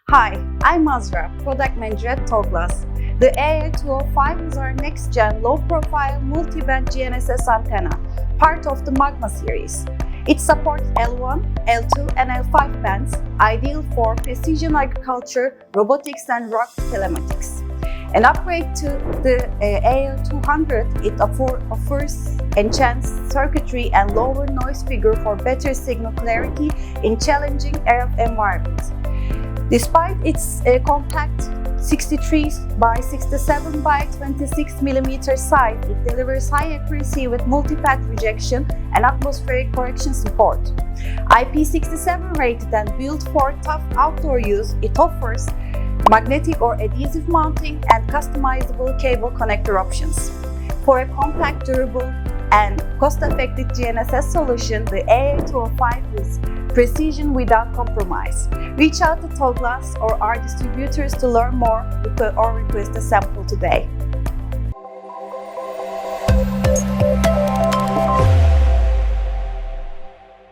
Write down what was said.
Hi, I'm Azra, Product Manager at Taoglas. The AA.205 is our next-gen low-profile multi-band GNSS antenna, part of the Magma series. It supports L1, L2 and L5 bands, ideal for precision agriculture, robotics and rock telematics. An upgrade to the AA200, it offers enhanced circuitry and lower noise figure for better signal clarity in challenging RF environments. Despite its compact 63 by 67 by 26 mm size, it delivers high accuracy with multi-path rejection and atmospheric correction support. IP67 rated and built for tough outdoor use, it offers magnetic or adhesive mounting and customizable cable connector options. For a compact, durable, and cost-effective GNSS solution, the AA205 is precision without compromise. Reach out to Taoglas or our distributors to learn more or request a sample today.